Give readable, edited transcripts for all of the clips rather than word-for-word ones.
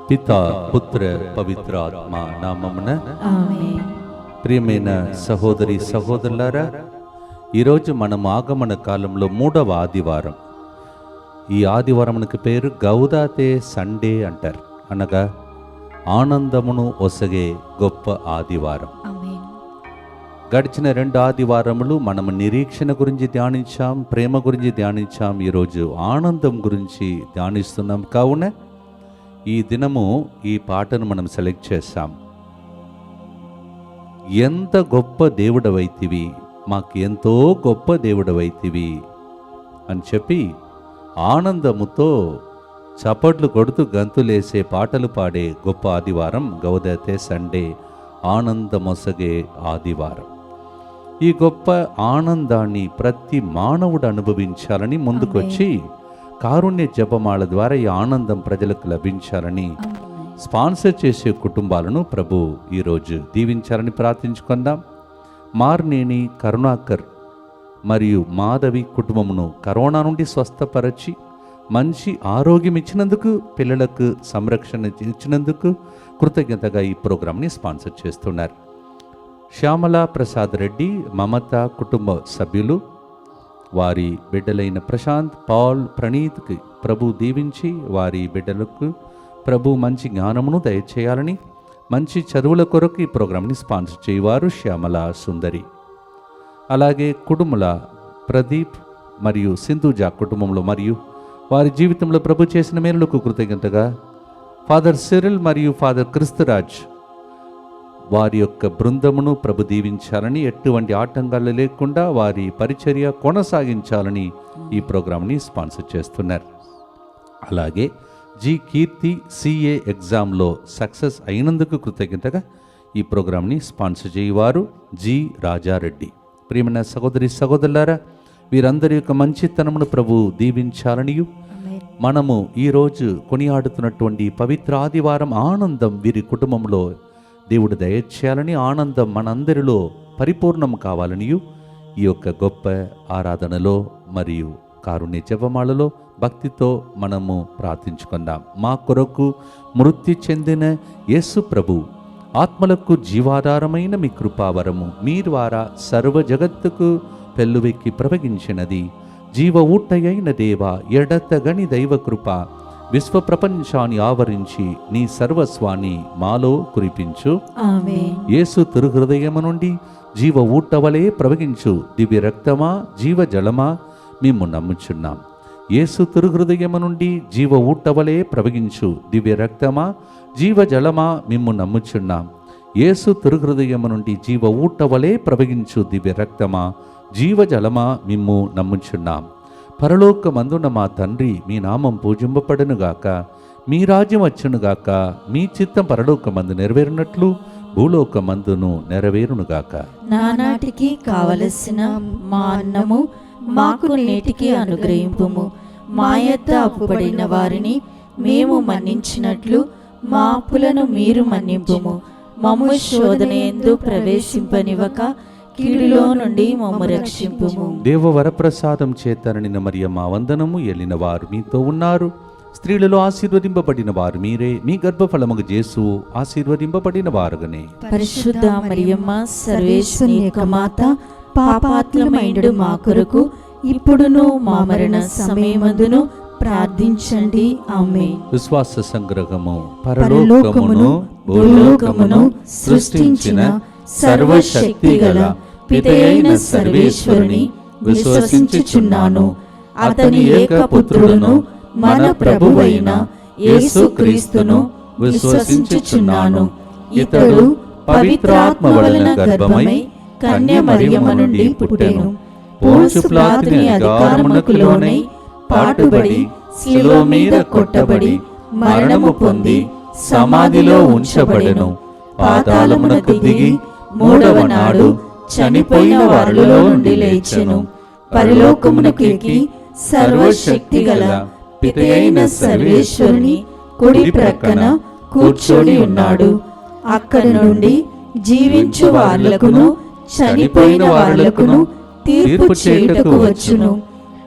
పితా పుత్ర పవిత్రాత్మ నామమున ఆమేన్. ప్రియమైన సహోదరి సహోదరులారా, ఈరోజు మనం ఆగమన కాలంలో 3వ ఆదివారం. ఈ ఆదివారమునకు పేరు గౌదాతే సండే అంటారు, అనగా ఆనందమును ఒసగే గొప్ప ఆదివారం. ఆమేన్. గడిచిన 2 ఆదివారములు మనము నిరీక్షణ గురించి ధ్యానించాం, ప్రేమ గురించి ధ్యానించాం. ఈరోజు ఆనందం గురించి ధ్యానిస్తున్నాం. కావున ఈ దినము ఈ పాటను మనం సెలెక్ట్ చేశాం. ఎంత గొప్ప దేవుడవైతివి, మాకు ఎంతో గొప్ప దేవుడవైతివి అని చెప్పి ఆనందముతో చప్పట్లు కొడుతూ గంతులేసే పాటలు పాడే గొప్ప ఆదివారం గౌదాతే సండే, ఆనందమొసగే ఆదివారం. ఈ గొప్ప ఆనందాన్ని ప్రతి మానవుడు అనుభవించాలని ముందుకొచ్చి కారుణ్య జపమాల ద్వారా ఈ ఆనందం ప్రజలకు లభించాలని స్పాన్సర్ చేసే కుటుంబాలను ప్రభు ఈరోజు దీవించాలని ప్రార్థించుకుందాం. మార్నేని కరుణాకర్ మరియు మాధవి కుటుంబమును కరోనా నుండి స్వస్థపరచి మంచి ఆరోగ్యం ఇచ్చినందుకు, పిల్లలకు సంరక్షణ ఇచ్చినందుకు కృతజ్ఞతగా ఈ ప్రోగ్రాంని స్పాన్సర్ చేస్తున్నారు. శ్యామలా ప్రసాద్ రెడ్డి, మమత కుటుంబ సభ్యులు, వారి బిడ్డలైన ప్రశాంత్, పాల్, ప్రణీత్కి ప్రభు దీవించి వారి బిడ్డలకు ప్రభు మంచి జ్ఞానమును దయచేయాలని, మంచి చదువుల కొరకు ఈ ప్రోగ్రాంని స్పాన్సర్ చేయవారు శ్యామల సుందరి. అలాగే కుటుంబల ప్రదీప్ మరియు సింధుజా కుటుంబంలో మరియు వారి జీవితంలో ప్రభు చేసిన మేలులకు కృతజ్ఞతగా ఫాదర్ సిరిల్ మరియు ఫాదర్ క్రిస్తురాజ్ వారి యొక్క బృందమును ప్రభు దీవించాలని, ఎటువంటి ఆటంకాలు లేకుండా వారి పరిచర్య కొనసాగించాలని ఈ ప్రోగ్రాంని స్పాన్సర్ చేస్తున్నారు. అలాగే జి కీర్తి సిఏ ఎగ్జామ్లో సక్సెస్ అయినందుకు కృతజ్ఞతగా ఈ ప్రోగ్రాంని స్పాన్సర్ చేయవారు జి రాజారెడ్డి. ప్రియమైన సహోదరి సహోదరులారా, వీరందరి యొక్క మంచితనమును ప్రభు దీవించాలనియు, మనము ఈరోజు కొనియాడుతున్నటువంటి పవిత్ర ఆదివారం ఆనందం వీరి కుటుంబంలో దేవుడు దయచేయాలని, ఆనందం మనందరిలో పరిపూర్ణం కావాలనియు ఈ యొక్క గొప్ప ఆరాధనలో మరియు కారుణ్య జపమాలలో భక్తితో మనము ప్రార్థించుకుందాం. మా కొరకు మృత్యు చెందిన యేసు ప్రభు ఆత్మలకు జీవాధారమైన మీ కృపావరము మీ ద్వారా సర్వ జగత్తుకు పెళ్ళువెక్కి ప్రవగించినది. జీవ ఊటయైన దేవ, ఎడతగని దైవ కృప విశ్వ ప్రపంచాన్ని ఆవరించి నీ సర్వస్వాన్ని మాలో కురిపించు. ఆమేన్. యేసు తిరుహృదయము నుండి జీవ ఊటవలే ప్రవగించు దివ్య రక్తమా, జీవ జలమా మేము నమ్ముచున్నాం. యేసు తిరుహృదయము నుండి జీవ ఊటవలే ప్రవగించు దివ్య రక్తమా, జీవ జలమా మేము నమ్ముచున్నాం. యేసు తిరుహృదయము నుండి జీవ ఊటవలే ప్రవగించు దివ్య రక్తమా, జీవ జలమా మేము నమ్ముచున్నాం. పరలోకమందున మా తండ్రి, మీ నామం పూజింపబడునుగాక, మీ రాజ్యం వచ్చునుగాక, మీ చిత్తం పరలోకమందు నెరవేరునట్లు భూలోకమందును నెరవేరునుగాక. నానాటికి కావలసిన మా అన్నము మాకు నేటికి అనుగ్రహింపుము. మా యొద్ద అప్పుబడిన వారిని మేము మన్నించినట్లు మా అప్పులను మీరు మన్నింపుము. మమ్ము శోధనయందు ప్రవేశింపనివ్వక కీడులో నుండి మమ్ము రక్షింపుము. దేవ వరప్రసాదం చేతననిన మరియమ్మ వందనము. ఏలిన వారు మీతో ఉన్నారు, స్త్రీలలో ఆశీర్వదింపబడిన వారు మీరే, మీ గర్భఫలముగు యేసు ఆశీర్వదింపబడిన వారుగనే. పరిశుద్ధ మరియమ్మ సర్వేశ్వరుని యొక్క మాత, పాపాత్ములమైనడు మా కొరకు ఇప్పుడును మా మరణ సమయమందును ప్రార్థించండి. ఆమేన్. విశ్వాస సంగ్రహము. పరలోకమును భూలోకమును సృష్టించిన సర్వశక్తి గల పితయైన సర్వేశ్వరుని విశ్వసించుచున్నాను. అతని ఏకపుత్రుడును మన ప్రభువైన యేసుక్రీస్తును విశ్వసించుచున్నాను. ఇతడు పవిత్రాత్మ వలన గర్భమై కన్య మరియమ్మ నుండి పుట్టెను. పోన్సు పిలాతుని అధికారమునకు లోనై పాటుబడి శిలువ మీద కొట్టబడి మరణము పొంది సమాధిలో ఉంచబడెను. పాతాళమునకు దిగి 3వ నాడు చనిపోయిన వారిలో నుండి లేచెను. పరలోకమునకు ఎక్కి సర్వశక్తి గల పితయైన సర్వేశ్వరుని కుడి ప్రక్కన కూర్చొని ఉన్నాడు. అక్కడ నుండి జీవించు వారులకును చనిపోయిన వారులకును తీర్పు చేయుటకు వచ్చును.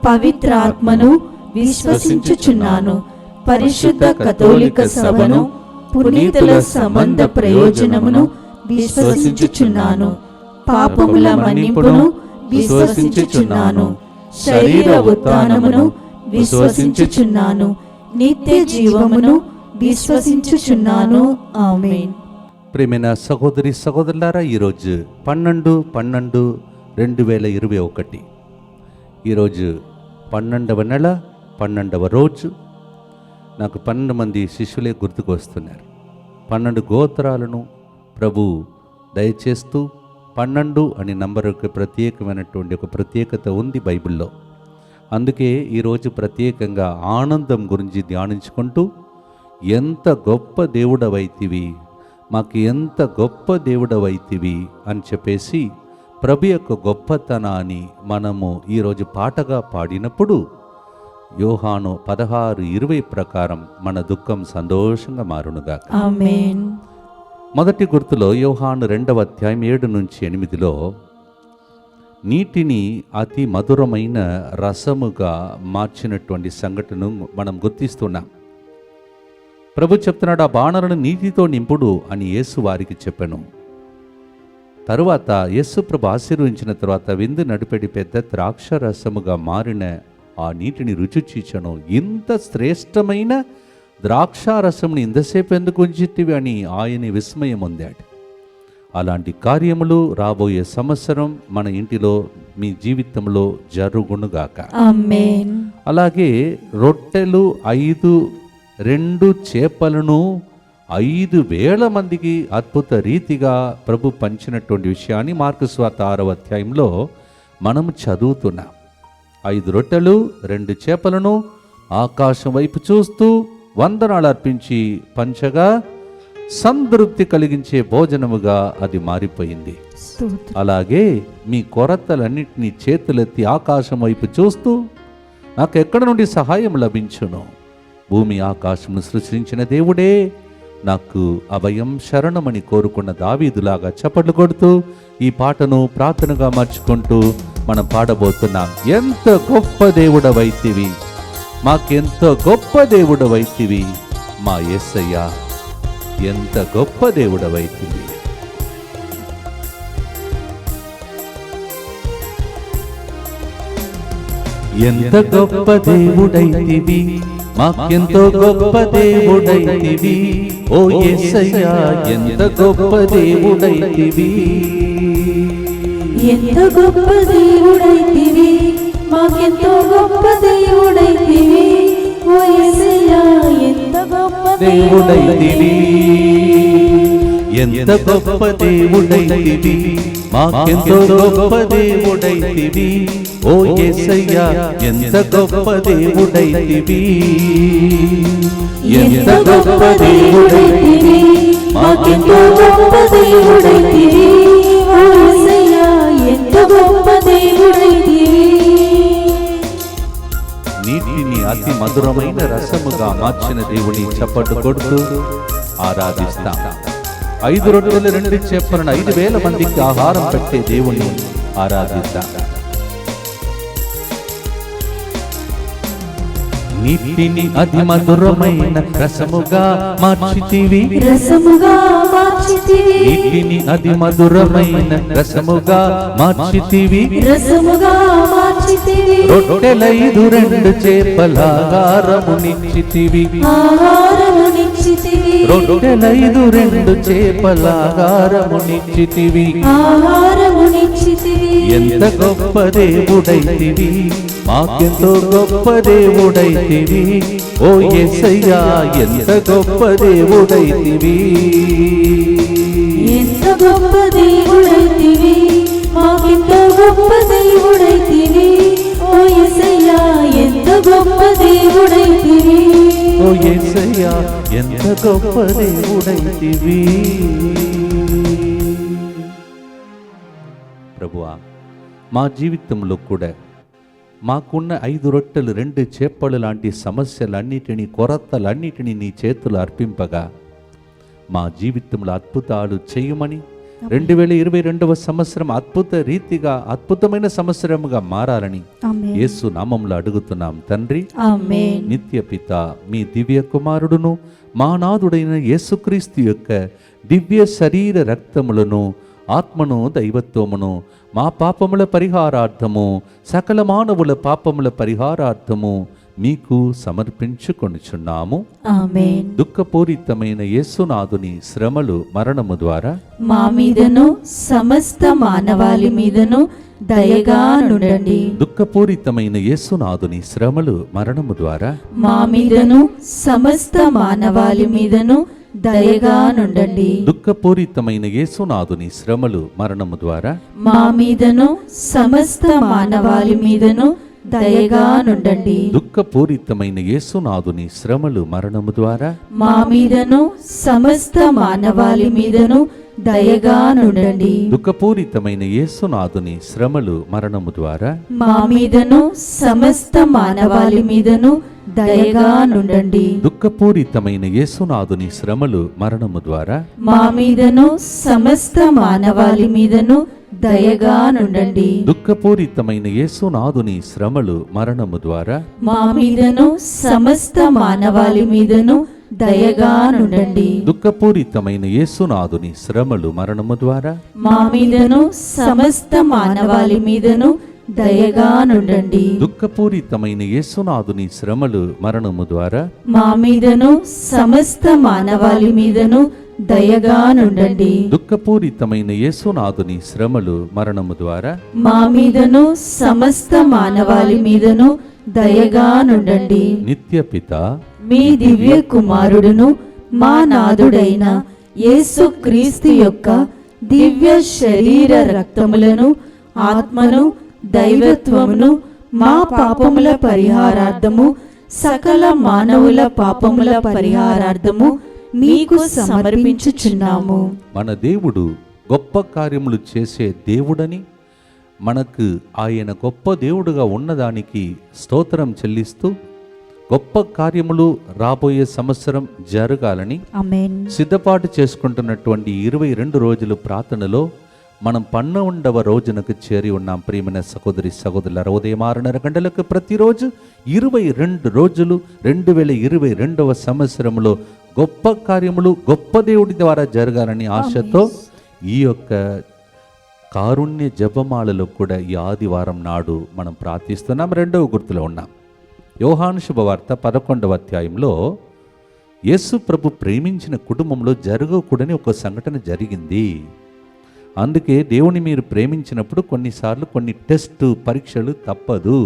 పవిత్రాత్మను విశ్వసించుచున్నాను. పరిశుద్ధ కథోలిక సభను, పునీతుల సంబంధ ప్రయోజనమును విశ్వసించుచున్నాను. పాపముల మన్నింపును విశ్వసించుచున్నాను. శరీర ఉత్థానమును విశ్వసించుచున్నాను. నిత్య జీవమును విశ్వసించుచున్నాను. ఆమేన్. ప్రియమైన సహోదరి సహోదరులారా, ఈరోజు 12/12/2021, ఈరోజు 12వ నెల 12వ రోజు. నాకు 12 మంది శిష్యులే గుర్తుకు వస్తున్నారు. 12 గోత్రాలను ప్రభు దయచేస్తూ 12 అనే నంబరుకి ప్రత్యేకమైనటువంటి ఒక ప్రత్యేకత ఉంది బైబిల్లో. అందుకే ఈరోజు ప్రత్యేకంగా ఆనందం గురించి ధ్యానించుకుంటూ, ఎంత గొప్ప దేవుడవైతివి, మాకు ఎంత గొప్ప దేవుడవైతివి అని చెప్పేసి ప్రభు యొక్క గొప్పతనాన్ని మనము ఈరోజు పాటగా పాడినప్పుడు యోహాను 16:20 ప్రకారం మన దుఃఖం సంతోషంగా మారునుగాక. ఆమేన్. మొదటి గుర్తులో యోహాను 2వ అధ్యాయం 7-8లో నీటిని అతి మధురమైన రసముగా మార్చినటువంటి సంఘటనను మనం గుర్తిస్తున్నాం. ప్రభు చెప్తున్నాడు, ఆ బాణలను నీటితో నింపుడు అని యేసు వారికి చెప్పెను. తరువాత యేసు ప్రభు ఆశీర్వదించిన తర్వాత విందు నడిపెడి పెద్ద ద్రాక్ష రసముగా మారిన ఆ నీటిని రుచి చూచెను. ఇంత శ్రేష్టమైన ద్రాక్షారసముని ఇంతసేపు ఎందుకు ఉంచితివి అని ఆయన విస్మయం పొందాడు. అలాంటి కార్యములు రాబోయే సంవత్సరం మన ఇంటిలో, మీ జీవితంలో జరుగునుగాక. ఆమేన్. అలాగే రొట్టెలు 5, 2 చేపలను 5,000 మందికి అద్భుత రీతిగా ప్రభు పంచినటువంటి విషయాన్ని మార్కు సువార్త 6వ అధ్యాయంలో మనం చదువుతున్నాం. 5 రొట్టెలు 2 చేపలను ఆకాశం వైపు చూస్తూ వందనాలు అర్పించి పంచగా సంతృప్తి కలిగించే భోజనముగా అది మారిపోయింది. స్తోత్రం. అలాగే మీ కొరతలన్నింటినీ చేతులెత్తి ఆకాశం వైపు చూస్తూ నాకు ఎక్కడ నుండి సహాయం లభించును? భూమి ఆకాశమును సృష్టించిన దేవుడే నాకు అభయం శరణమని కోరుకున్న దావీదులాగా చప్పట్లు కొడుతూ ఈ పాటను ప్రార్థనగా మార్చుకుంటూ మనం పాడబోతున్నాం. ఎంత గొప్ప దేవుడవైతివి, మాకెంత గొప్ప దేవుడవైతివి మా యేసయ్య, ఎంత గొప్ప దేవుడవైతివి. ఎంత గొప్ప దేవుడైతివి, మాకెంతో గొప్ప దేవుడైతివి ఓ యేసయ్యా, ఎంత గొప్ప దేవుడైతివి. ఎంత గొప్ప దేవుడైతివి, మాకెంతో గొప్ప దేవుడైతివి ఓ యేసయ్యా, ఎంత గొప్ప దేవుడైతివి. ఎంత గొప్ప దేవుడైతివి, మాకెంతో గొప్ప దేవుడైతివి ఓ యేసయ్యా, ఎంత గొప్ప దేవుడైతివి. ఎంత గొప్ప దేవుడైతివి, మాకెంతో గొప్ప దేవుడైతివి ఓ యేసయ్యా, ఎంత గొప్ప దేవుడైతివి. నీటిని అతి మధురమైన రసముగా మార్చిన దేవుని చప్పట్లు కొడుతూ ఆరాధిస్తాం. 5 రొట్టెలు 2 చేపలను 5,000 మందికి ఆహారం పెట్టే దేవుని ఆరాధిద్దాం. నీటిని అతి మధురమైన రసముగా మార్చితివి, రసముగా మార్చితివి, నీటిని అతి మధురమైన రసముగా మార్చితివి, రసముగా మార్చితివి, రొట్టెలైదు 2 చేపల ఆహారమునిచ్చితివి, ఆహారమునిచ్చితివి, రొట్టెలైదు 2 చేపల ఆహారమునిచ్చితివి. ఆహారమునిచ్చితివి. ఎంత గొప్ప దేవుడైతివి, మాకెంతో గొప్ప దేవుడైతివి ఓ యేసయ్యా, ఎంత గొప్ప దేవుడైతివి. ఎంత గొప్ప దేవుడైతివి, మాకెంతో గొప్ప దేవుడైతివి ఓ యేసయ్యా, ఎంత గొప్ప దేవుడైతివి. ఓ యేసయ్యా, ఎంత గొప్ప దేవుడైతివి. ప్రభువా, మా జీవితంలో కూడా మాకున్న 5 రొట్టెలు 2 చేపలు లాంటి సమస్యలన్నిటినీ, కొరతలన్నిటినీ నీ చేతులు అర్పింపగా మా జీవితంలో అద్భుతాలు చేయమని 2022వ సంవత్సరం అద్భుత రీతిగా అద్భుతమైన సంవత్సరముగా మారాలని ఆమేన్. యేసు నామములో అడుగుతున్నాం తండ్రి. ఆమేన్. నిత్య పిత మీ దివ్య కుమారుడును మా నాథుడైన యేసుక్రీస్తు యొక్క దివ్య శరీర రక్తములను ఆత్మను దైవత్వమును మా పాపముల పరిహారార్థము సకల మానవుల పాపముల పరిహారార్థము మీకు సమర్పించుకొనుచున్నాము. ఆమేన్. దుఃఖపూరితమైన యేసునాథుని శ్రమలు మరణము ద్వారా మా మీదను సమస్త మానవాళి మీదను దయగా నుండండి. దుఃఖపూరితమైన యేసునాథుని శ్రమలు మరణము ద్వారా మా మీదను సమస్త మానవాళి మీదను దయగా నుండండి. దుఃఖపూరితమైన యేసునాథుని శ్రమలు మరణము ద్వారా మా మీదను సమస్త మానవాళి మీదను దయగా నుండండి. దుఃఖపూరితమైన యేసునాథుని శ్రమలు మరణము ద్వారా మా మీదను సమస్త మానవాళి మీదను దయగా నుండండి. దుఃఖపూరితమైన యేసునాథుని శ్రమలు మరణము ద్వారా మా మీదను సమస్త మానవాళి మీదను దయగా నుండండి. దుఃఖపూరితమైన యేసునాథుని శ్రమలు మరణము ద్వారా మా మీదను సమస్త మానవాళి మీదను దయగా నుండండి. దుఃఖపూరితమైన యేసునాథుని శ్రమలు మరణము ద్వారా మా మీదను సమస్త మానవాళి మీదను దయగా నుండండి. దుఃఖపూరితమైన యేసునాథుని శ్రమలు మరణము ద్వారా మా మీదను సమస్త మానవాళి మీదను దయగా నుండండి. దుఃఖపూరితమైన యేసునాథుని శ్రమలు మరణము ద్వారా మా మీదను సమస్త మానవాళి మీదను దయగా నుండండి. దుఃఖపూరితమైన యేసునాథుని శ్రమలు మరణము ద్వారా మా మీదను సమస్త మానవాళి మీదను దయగా నుండండి. నిత్య పిత మీ దివ్య కుమారుడును మా నాథుడైన యేసు క్రీస్తు యొక్క దివ్య శరీర రక్తములను ఆత్మను దైవత్వమును మా పాపముల పరిహారార్థము సకల మానవుల పాపముల పరిహారార్థము మీకు సమర్పించుచున్నాము. మన దేవుడు గొప్ప కార్యములు చేసే దేవుడని మనకు ఆయన గొప్ప దేవుడుగా ఉన్నదానికి స్తోత్రం చెల్లిస్తూ గొప్ప కార్యములు రాబోయే సంవత్సరం జరగాలని ఆమేన్. సిద్ధపాటు చేసుకుంటున్నటువంటి 22 రోజులు ప్రార్థనలో మనం 12వ రోజునకు చేరి ఉన్నాం. ప్రియమైన సహోదరి సహోదరుల ఉదయం 6:30 గంటలకు ప్రతిరోజు 22 రోజులు 2022వ సంవత్సరంలో గొప్ప కార్యములు గొప్ప దేవుడి ద్వారా జరగాలని ఆశతో ఈ యొక్క కారుణ్య జపమాలలో కూడా ఈ ఆదివారం నాడు మనం ప్రార్థిస్తున్నాం. 2వ గుర్తులో ఉన్నాం. యోహాను శుభవార్త 11వ అధ్యాయంలో యేసు ప్రభు ప్రేమించిన కుటుంబంలో జరగకూడని ఒక సంఘటన జరిగింది. అందుకే దేవుని మీరు ప్రేమించినప్పుడు కొన్నిసార్లు కొన్ని టెస్ట్ పరీక్షలు తప్పదు.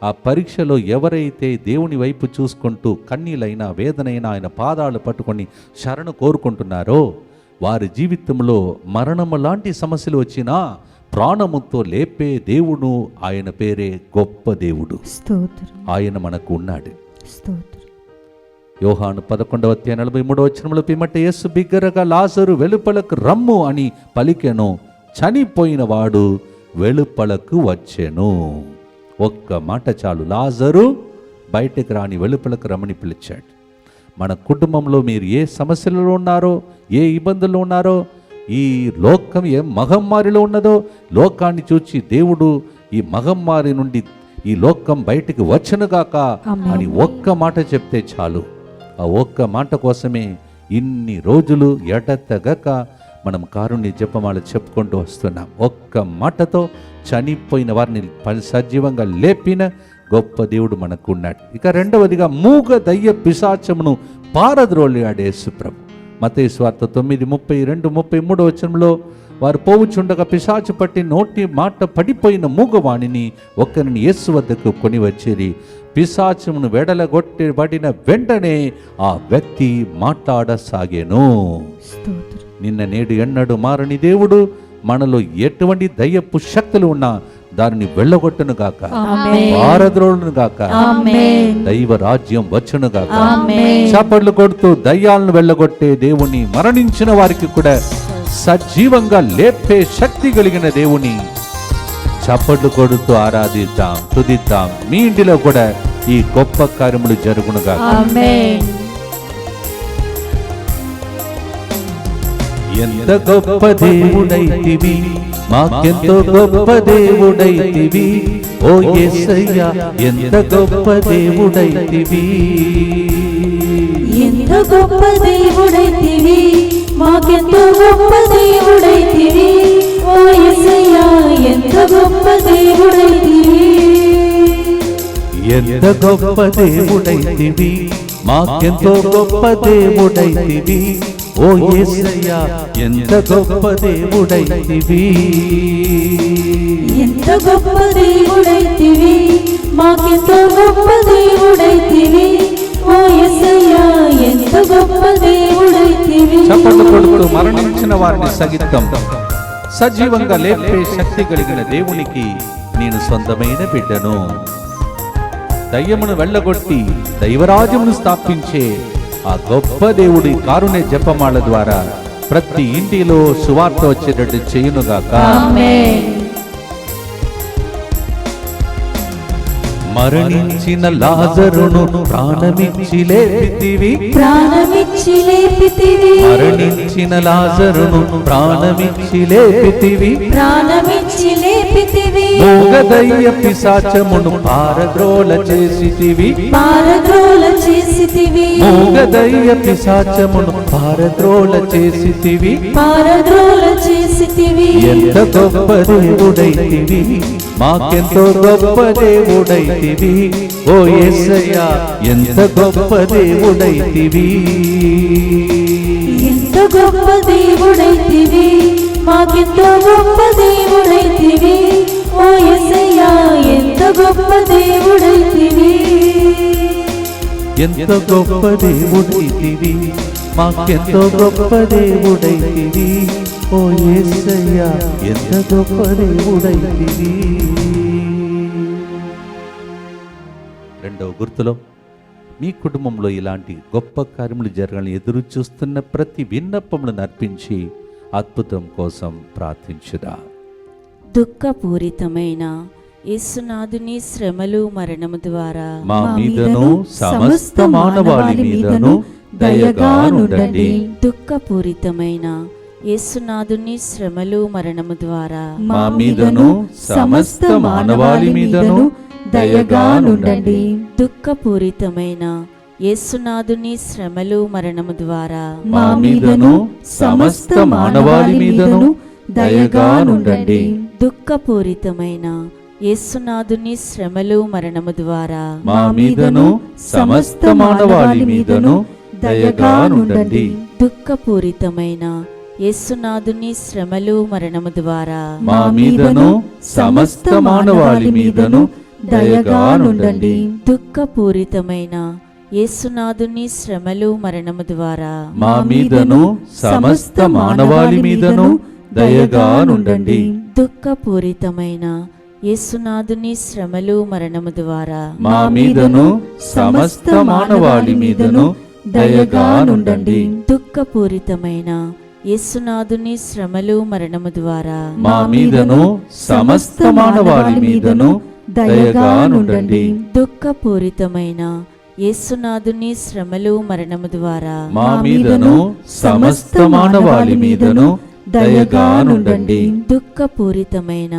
ఆ పరీక్షలో ఎవరైతే దేవుని వైపు చూసుకుంటూ కన్నీలైనా వేదనైనా ఆయన పాదాలు పట్టుకొని శరణు కోరుకుంటున్నారో వారి జీవితంలో మరణము లాంటి సమస్యలు వచ్చినా ప్రాణముతో లేపే దేవుడు ఆయన పేరే గొప్ప దేవుడు. స్తోత్రం. ఆయన మనకు ఉన్నాడు. స్తోత్రం. యోహాను 11వ అధ్యాయం 43వ వచనంలో పిమ్మట యేసు బిగ్గరగా లాజరు వెలుపలకు రమ్ము అని పలికెను. చనిపోయిన వాడు వెలుపలకు వచ్చెను. ఒక్క మాట చాలు, లాజరు బయటకు రాని వెలుపలకు రమ్మని పిలిచాడు. మన కుటుంబంలో మీరు ఏ సమస్యలలో ఉన్నారో, ఏ ఇబ్బందుల్లో ఉన్నారో, ఈ లోకం ఏ మహమ్మారిలో ఉన్నదో లోకాన్ని చూచి దేవుడు ఈ మహమ్మారి నుండి ఈ లోకం బయటికి వచ్చనుగాక అని ఒక్క మాట చెప్తే చాలు. ఆ ఒక్క మాట కోసమే ఇన్ని రోజులు ఎడతెగక మనం కారుణ్య జపమాల చెప్పుకుంటూ వస్తున్నాం. ఒక్క మాటతో చనిపోయిన వారిని సజీవంగా లేపిన గొప్ప దేవుడు మనకున్నాడు. ఇక రెండవదిగా మూగ దయ్య పిశాచమును పారద్రోలాడు యేసు ప్రభు. మత్తయి సువార్త 9:32-33 వచనంలో వారు పోవుచుండగా పిశాచు పట్టి నోటి మాట పడిపోయిన మూగవాణిని ఒక్కరిని యేసు వద్దకు కొని వచ్చేది. పిశాచమును వెడలగొట్టబడిన వెంటనే ఆ వ్యక్తి మాట్లాడసాగేను. నిన్న నేడు ఎన్నడు మారని దేవుడు మనలో ఎటువంటి దయ్యపు శక్తులు ఉన్నా దానిని వెళ్ళగొట్టును గాక, పారద్రోలును గాక, దైవ రాజ్యం వచ్చును గాక. చప్పట్లు కొడుతూ దయ్యాలను వెళ్ళగొట్టే దేవుని, మరణించిన వారికి కూడా సజీవంగా లేపే శక్తి కలిగిన దేవుని చప్పట్లు కొడుతూ ఆరాధిద్దాం, స్తుతిద్దాం. మీ ఇంటిలో కూడా ఈ గొప్ప కార్యములు జరుగునుగా. ఎంత గొప్ప దేవుడైతివి, మాకెంతో గొప్ప దేవుడైతివి. ఓ యేసయ్యా ఎంత గొప్ప దేవుడైతివి, ఎంత గొప్ప దేవుడైతివి, మాకెంతో గొప్ప దేవుడైతివి. ఓ యేసయ్యా ఎంత గొప్ప దేవుడైతివి, ఎంత గొప్ప దేవుడైతివి, మాకెంతో గొప్ప దేవుడైతివి. ఓ యేసయ్యా ఎంత గొప్ప దేవుడైతివి, ఎంత గొప్ప దేవుడైతివి, మాకెంతో గొప్ప దేవుడైతివి. ఓ యేసయ్యా ఎంత గొప్ప దేవుడైతివి. చప్పట్లు కొడుతూ మరణించిన వారిని సగితం సజీవంగా లేపే శక్తి కలిగిన దేవునికి నేను సొంతమైన బిడ్డను. దయ్యమును వెళ్ళగొట్టి దైవరాజ్యమును స్థాపించే ఆ గొప్ప దేవుడి కారుణ్య జపమాల ద్వారా ప్రతి ఇంటిలో సువార్త వచ్చేటట్టు చేయునుగాక. ఆమేన్. మరణించిన లాజరును ప్రాణమిచ్చి లేపితివి, ప్రాణమిచ్చి లేపితివి. మరణించిన లాజరును ప్రాణమిచ్చి లేపితివి. ప్రాణమిచ్చి లేపితివి. మూగదయ్య పిశాచమును పారద్రోల చేసితివి, పారద్రోల చేసితివి. మూగదయ్య పిశాచమును పారద్రోల చేసితివి. పారద్రోల చేసితివి. ఎంత గొప్ప దేవుడైతివి, మాకెంతో గొప్ప దేవుడైతివి. ఓ యేసయ్యా ఎంత గొప్ప దేవుడైతివి, ఎంత గొప్ప దేవుడైతివి, మాకెంతో గొప్ప దేవుడైతివి. ఓ యేసయ్యా ఎంత గొప్ప దేవుడైతివి, ఎంత గొప్ప దేవుడైతివి, మాకెంతో గొప్ప దేవుడైతివి. ఓ యేసయ్యా ఎంత గొప్ప దేవుడైతివి. రెండవ గుర్తులో మీ కుటుంబంలో ఇలాంటి గొప్ప కార్యములు జరగాలని ఎదురు చూస్తున్న ప్రతి విన్నపములను అర్పించి అద్భుతం కోసం ప్రార్థించుదా. దుఃఖపూరితమైన యేసునాథుని శ్రమలు మరణము ద్వారా మా మీదను సమస్త మానవాళి మీదను దయగా నుండండి. దుఃఖపూరితమైన యేసునాథుని శ్రమలు మరణము ద్వారా మా మీదను సమస్త మానవాళి మీదను దయగా నుండండి. దుఃఖపూరితమైన యేసునాథుని శ్రమలు మరణము ద్వారా మా మీదను సమస్త మానవాళి మీదను దయగా నుండండి. దుఃఖపూరితమైన యేసునాథుని శ్రమలు మరణము ద్వారా మా మీదను సమస్త మానవాళి మీదను దయగా నుండండి. దుఃఖపూరితమైన యేసునాథుని శ్రమలు మరణము ద్వారా మా మీదను సమస్త మానవాళి మీదను దయగా నుండండి. దుఃఖపూరితమైన యేసునాథుని శ్రమలు మరణము ద్వారా మా మీదను సమస్త మానవాళి మీదను దయగా నుండండి. దుఃఖపూరితమైన యేసునాథుని శ్రమలు మరణము ద్వారా మా మీదను సమస్త మానవాళి మీదను దయగా నుండండి. దుఃఖపూరితమైన యేసునాథుని శ్రమలు మరణము ద్వారా మా మీదను సమస్త మానవాళి మీదను దయగా నుండండి. దుఃఖపూరితమైన యేసునాథుని శ్రమలు మరణము ద్వారా మా మీదను సమస్త మానవాళి మీదను దయగా నుండండి. దుఃఖపూరితమైన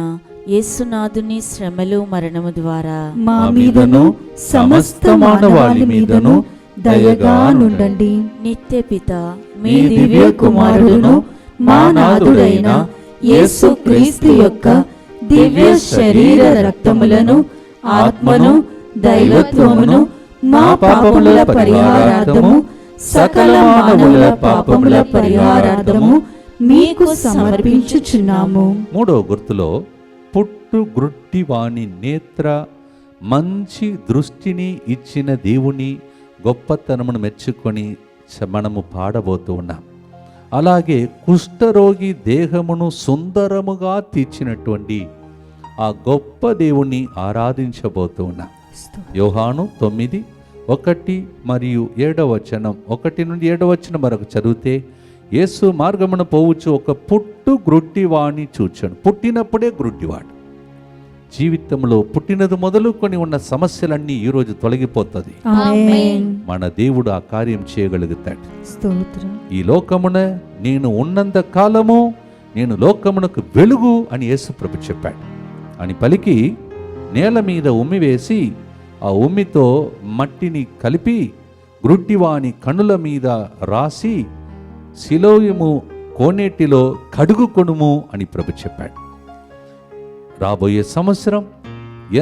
యేసునాథుని శ్రమలు మరణము ద్వారా మా మీదను సమస్త మానవాళి మీదను దయగా నుండండి. నిత్యపిత మీ దివ్య కుమారుడును మా నాథుడైన యేసుక్రీస్తు యొక్క దివ్య శరీర రక్తములను ఆత్మను దైవత్వమును మా పాపముల పరిహారార్థము సకల మానవుల పాపముల పరిహారార్థము మీకు సమర్పించుచున్నాము. మూడవ గుర్తులో పుట్టు గ్రుట్టి వాణి నేత్ర మంచి దృష్టిని ఇచ్చిన దేవుని గొప్పతనమును మెచ్చుకొని మనము పాడబోతూ ఉన్నాం. అలాగే కుష్ఠరోగి దేహమును సుందరముగా తీర్చినటువంటి ఆ గొప్ప దేవుణ్ణి ఆరాధించబోతూ ఉన్నాం. యోహాను 9:1 మరియు 7 1 నుండి 7 వరకు చదివితే, యేసు మార్గమున పోవచ్చు ఒక పుట్టు గ్రుడ్డివాణ్ణి చూచాడు. పుట్టినప్పుడే గ్రుడ్డివాడు, జీవితంలో పుట్టినది మొదలుకొని ఉన్న సమస్యలన్నీ ఈరోజు తొలగిపోతుంది. ఆమేన్. మన దేవుడు ఆ కార్యం చేయగలుగుతాడు. స్తోత్రం. ఈ లోకమున నేను ఉన్నంత కాలము నేను లోకమునకు వెలుగు అని యేసుప్రభు చెప్పాడు అని పలికి నేల మీద ఉమ్మి వేసి ఆ ఉమ్మితో మట్టిని కలిపి గ్రుడ్డివాని కనుల మీద రాసి సిలోయము కోనేటిలో కడుగుకొనుము అని ప్రభు చెప్పాడు. రాబోయే సంవత్సరం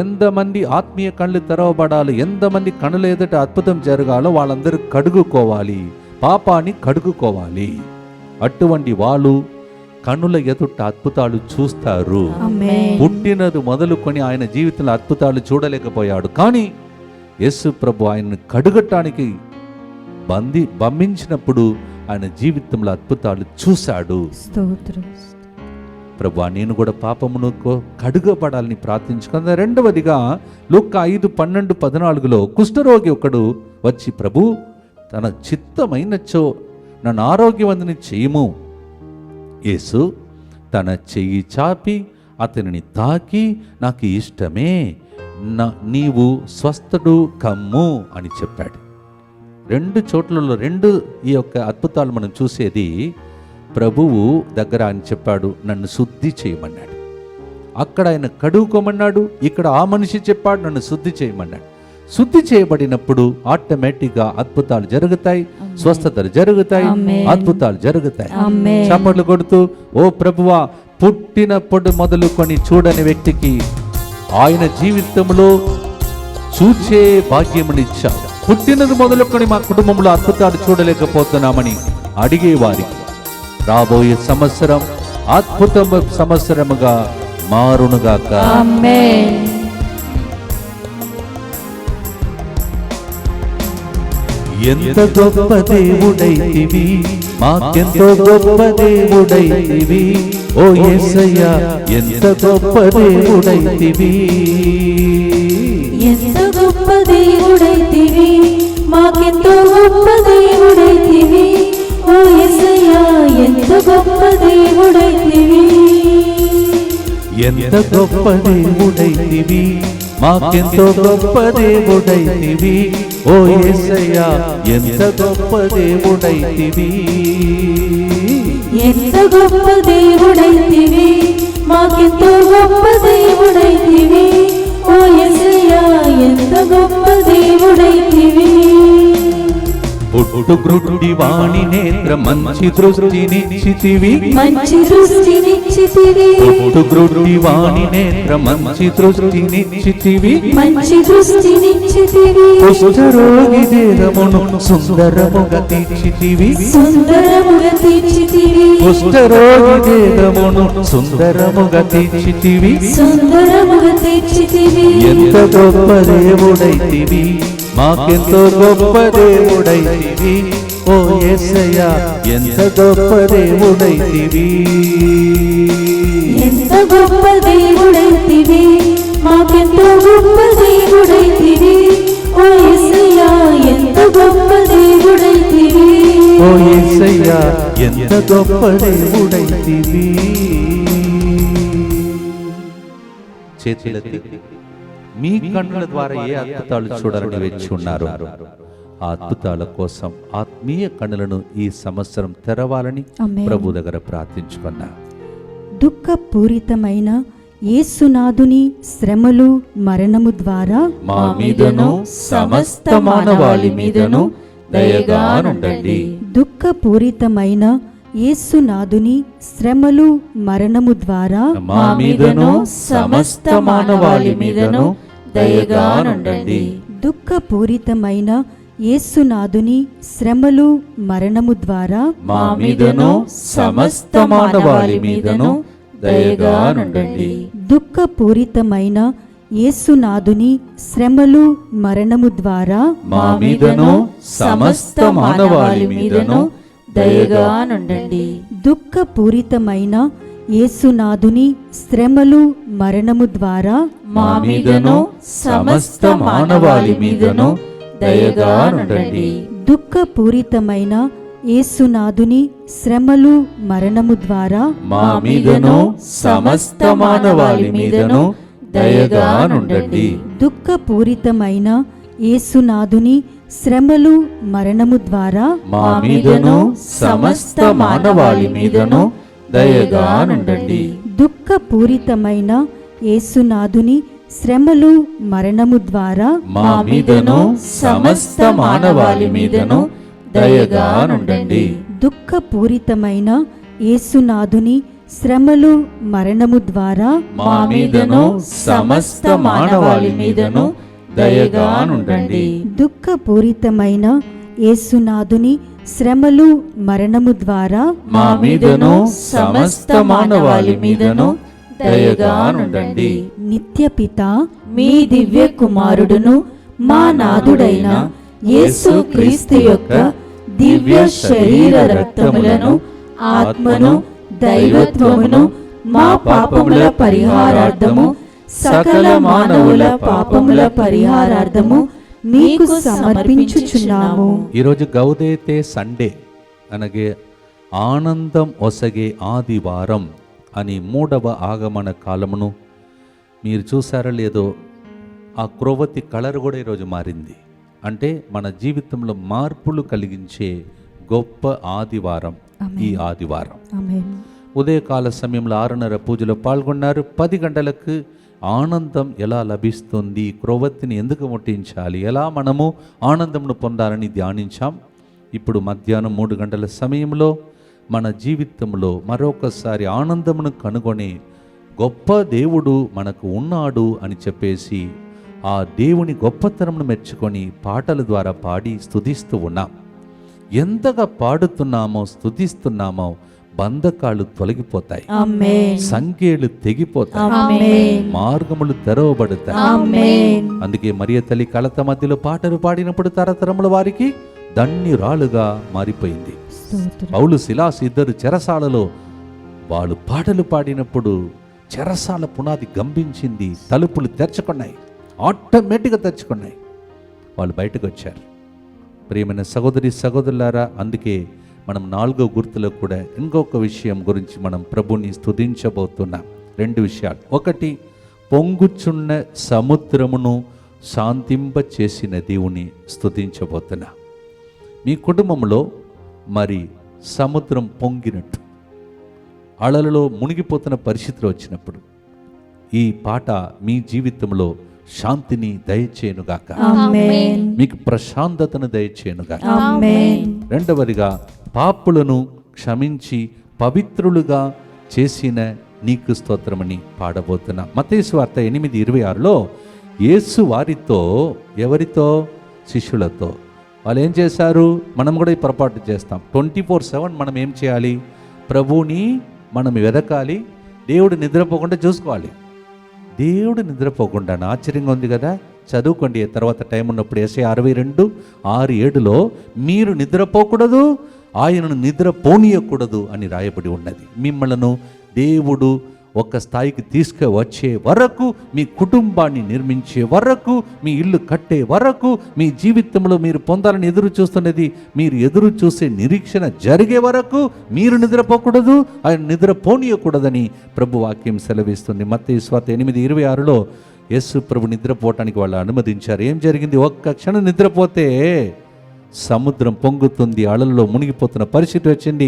ఎంతమంది ఆత్మీయ కళ్ళు తెరవబడాలి, ఎంతమంది కనుల ఎదుట అద్భుతం జరగాలో వాళ్ళందరూ కడుగుకోవాలి, పాపాన్ని కడుగుకోవాలి. అటువంటి వాళ్ళు కనుల ఎదుట అద్భుతాలు చూస్తారు. ఆమేన్. పుట్టినది మొదలుకొని ఆయన జీవితంలో అద్భుతాలు చూడలేకపోయాడు, కానీ యేసు ప్రభు ఆయనను కడుగటానికి బంధించినప్పుడు ఆయన జీవితంలో అద్భుతాలు చూశాడు. స్తోత్రం. ప్రభు నేను కూడా పాపమును కడుగబడాలని ప్రార్థించుకున్న. రెండవదిగా లూకా 5:12-14 కుష్ఠరోగి ఒకడు వచ్చి, ప్రభు తన చిత్తమైనచో నన్ను ఆరోగ్యవంతుని చేయము. యేసు తన చెయ్యి చాపి అతనిని తాకి, నాకు ఇష్టమే, నీవు స్వస్థుడు కమ్ము అని చెప్పాడు. రెండు చోట్లలో ఈ యొక్క అద్భుతాలు మనం చూసేది ప్రభువు దగ్గర ఆయన చెప్పాడు, నన్ను శుద్ధి చేయమన్నాడు. అక్కడ ఆయన కడుక్కోమన్నాడు, ఇక్కడ ఆ మనిషి చెప్పాడు నన్ను శుద్ధి చేయమన్నాడు. శుద్ధి చేయబడినప్పుడు ఆటోమేటిక్గా అద్భుతాలు జరుగుతాయి, స్వస్థతలు జరుగుతాయి, అద్భుతాలు జరుగుతాయి. చప్పట్లు కొడుతూ, ఓ ప్రభువా, పుట్టినప్పుడు మొదలుకొని చూడని వ్యక్తికి ఆయన జీవితంలో చూచే భాగ్యమునిచ్చాడు. పుట్టినది మొదలుకొని మా కుటుంబంలో అద్భుతాలు చూడలేకపోతున్నామని అడిగేవారికి రాబోయే సంవత్సరం అద్భుత సంవత్సరముగా మారునుగాక. ఆమేన్. ఎంత గొప్ప దేవుడైతివి, మాకెంతో గొప్ప దేవుడైతివి, ఓ యేసయ్యా ఎంత గొప్ప దేవుడైతివి. ఎంత గొప్ప దేవుడైతివి, మాకెంతో గొప్ప దేవుడైతివి, ఓ యేసయ్యా ఎంత గొప్ప దేవుడైతివి. ఎంత గొప్ప దేవుడైతివి, మాకెంతో గొప్ప దేవుడైతివి, ఓ యేసయ్యా ఎంత గొప్ప దేవుడైతివి. ఎంత గొప్ప దేవుడైతివి, మాకెంతో గొప్ప దేవుడైతివి, ఓ యేసయ్యా ఎంత గొప్ప దేవుడైతివి. పుట్టుగ్రుడ్డి వాణి నేత్ర మంచి దృష్టినిచ్చితివి, మంచి దృష్టినిచ్చితివి, పుట్టుగ్రుడ్డి వాణి నేత్ర మంచి దృష్టినిచ్చితివి, మంచి దృష్టినిచ్చితివి, కుష్ఠరోగి దేహమును సుందరముగా తీర్చితివి, సుందరముగా తీర్చితివి, కుష్ఠరోగి దేహమును సుందరముగా తీర్చితివి, సుందరముగా తీర్చితివి. ఎంత గొప్ప దేవుడైతివి, మాకెంతో గొప్ప దేవుడైతివి, ఓ యేసయ్యా ఎంత గొప్ప దేవుడైతివి. ఎంత గొప్ప దేవుడైతివి, మాకెంతో గొప్ప దేవుడైతివి, ఓ యేసయ్యా ఎంత గొప్ప దేవుడైతివి. ఓ యేసయ్యా ఎంత గొప్ప దేవుడైతివి. చేతులెత్తి మీ కన్నుల ద్వారా ఏ అద్భుతాలు చూడాలని వేచి ఉన్నారు, ఆ అద్భుతాల కోసం ఆత్మీయ కన్నులను ఈ సంవత్సరం తెరవాలని ఆమేన్. ప్రభు దగ్గర ప్రార్థించుకున్నా. దుఃఖపూరితమైన యేసునాథుని శ్రమలు మరణము ద్వారా మా మీదను సమస్త మానవాళి మీదను దయగా నుండండి. దుఃఖపూరితమైన యేసునాథుని శ్రమలు మరణము ద్వారా మా మీదను సమస్త మానవాళి మీదను దయగా నుండండి. దుఃఖపూరితమైన యేసునాథుని శ్రమలు మరణము ద్వారా మా మీదను సమస్త మానవాళి మీదను దయగా నుండండి. దుఃఖపూరితమైన యేసునాథుని శ్రమలు మరణము ద్వారా మా మీదను సమస్త మానవాళి మీదను దయగా నుండండి. దుఃఖపూరితమైన యేసునాథుని శ్రమలు మరణము ద్వారా మా మీదను సమస్త మానవాళి మీదను దయగా నుండండి. దుఃఖపూరితమైన యేసునాథుని శ్రమలు మరణము ద్వారా మా మీదను సమస్త మానవాళి మీదను దయగా నుండండి. దుఃఖపూరితమైన యేసునాథుని శ్రమలు మరణము ద్వారా మా మీదను సమస్త మానవాళి మీదను దయగా నుండండి. దుఃఖపూరితమైన యేసునాథుని శ్రమలు మరణము ద్వారా మా మీదను సమస్త మానవాళి మీదను దయగా నుండండి. దుఃఖపూరితమైన యేసునాథుని శ్రమలు మరణము ద్వారా మా మీదను సమస్త మానవాళి మీదను దయగా నుండండి. దుఃఖపూరితమైన యేసునాథుని శ్రమలు మరణము ద్వారా మా మీదను సమస్త మానవాళి మీదను దయగా నుండండి. నిత్యపిత మీ దివ్య కుమారుడును మా నాథుడైన యేసు క్రీస్తు యొక్క దివ్య శరీర రక్తములను ఆత్మను దైవత్వమును మా పాపముల పరిహారార్థము సకల మానవుల పాపముల పరిహారార్థము మీకు సమర్పించుచున్నాము. ఈరోజు గౌదేతే సండే అనగే ఆనందం ఒసగే ఆదివారం అని 3వ ఆగమన కాలమును మీరు చూసారో లేదో, ఆ క్రొవ్వతి కలర్ కూడా ఈరోజు మారింది. అంటే మన జీవితంలో మార్పులు కలిగించే గొప్ప ఆదివారం ఈ ఆదివారం. ఆమేన్. ఉదయకాల సమయంలో 6:30 పూజలో పాల్గొన్నారు. 10 గంటలకు ఆనందం ఎలా లభిస్తుంది, క్రొవ్వతిని ఎందుకు ముట్టించాలి, ఎలా మనము ఆనందమును పొందాలని ధ్యానించాం. ఇప్పుడు మధ్యాహ్నం 3 గంటల సమయంలో మన జీవితంలో మరొకసారి ఆనందమును కనుగొని గొప్ప దేవుడు మనకు ఉన్నాడు అని చెప్పేసి ఆ దేవుని గొప్పతనమును మెచ్చుకొని పాటల ద్వారా పాడి స్తుతిస్తూ ఉన్నాం. ఎంతగా పాడుతున్నామో స్తుతిస్తున్నామో బంధకాలు తొలగిపోతాయి, ఆమేన్. సంఖ్యలు తెగిపోతాయి, ఆమేన్. మార్గములు తెరవబడతాయి. ఆమేన్. అందుకే మరియ తల్లి కలత మధ్యలో పాటలు పాడినప్పుడు తరతరముల వారికి ధన్యురాలుగా మారిపోయింది. స్తోత్రం. పౌలు సిలాస్ ఇద్దరు చెరసాలలో వాళ్ళు పాటలు పాడినప్పుడు చెరసాల పునాది గంభించింది, తలుపులు తెరుచుకున్నాయి, ఆటోమేటిక్గా తెరుచుకున్నాయి, వాళ్ళు బయటకు వచ్చారు. ప్రియమైన సహోదరి సహోదరులారా, అందుకే మనం 4వ గుర్తులో కూడా ఇంకొక విషయం గురించి మనం ప్రభుని స్తుతించబోతున్నాం. 2 విషయాలు. ఒకటి, పొంగుచున్న సముద్రమును శాంతింప చేసిన దేవుని స్తుతించబోతున్నా. మీ కుటుంబంలో మరి సముద్రం పొంగినట్టు అలలలో మునిగిపోతున్న పరిస్థితులు వచ్చినప్పుడు ఈ పాట మీ జీవితంలో శాంతిని దయచేయునుగాక, ఆమేన్. మీకు ప్రశాంతతను దయచేయునుగాక. ఆమేన్. రెండవదిగా, పాపులను క్షమించి పవిత్రులుగా చేసిన నీకు స్తోత్రమని పాడబోతున్నా. మత్తయి సువార్త 8:26లో యేసు వారితో, ఎవరితో? శిష్యులతో. వాళ్ళు ఏం చేశారు? మనం కూడా ఈ పొరపాటు చేస్తాం. 24/7 మనం ఏం చేయాలి? ప్రభువుని మనం వెదకాలి, దేవుడు నిద్రపోకుండా చూసుకోవాలి. దేవుడు నిద్రపోకుండా ఆశ్చర్యంగా ఉంది కదా. చదువుకోండి తర్వాత టైం ఉన్నప్పుడు. యెషయా 62:6-7లో మీరు నిద్రపోకూడదు, ఆయనను నిద్ర పోనీయకూడదు అని రాయబడి ఉన్నది. మిమ్మల్ని దేవుడు ఒక స్థాయికి తీసుకువచ్చే వరకు, మీ కుటుంబాన్ని నిర్మించే వరకు, మీ ఇల్లు కట్టే వరకు, మీ జీవితంలో మీరు పొందాలని ఎదురు చూస్తున్నది, మీరు ఎదురు చూసే నిరీక్షణ జరిగే వరకు మీరు నిద్రపోకూడదు, ఆయన నిద్ర పోనీయకూడదని ప్రభు వాక్యం సెలవిస్తుంది. మత్తయి సువార్త 8:26లో యేసు ప్రభు నిద్రపోవటానికి వాళ్ళు అనుమతించారు. ఏం జరిగింది? ఒక్క క్షణం నిద్రపోతే సముద్రం పొంగుతుంది, అలలలో మునిగిపోతున్న పరిస్థితి వచ్చింది.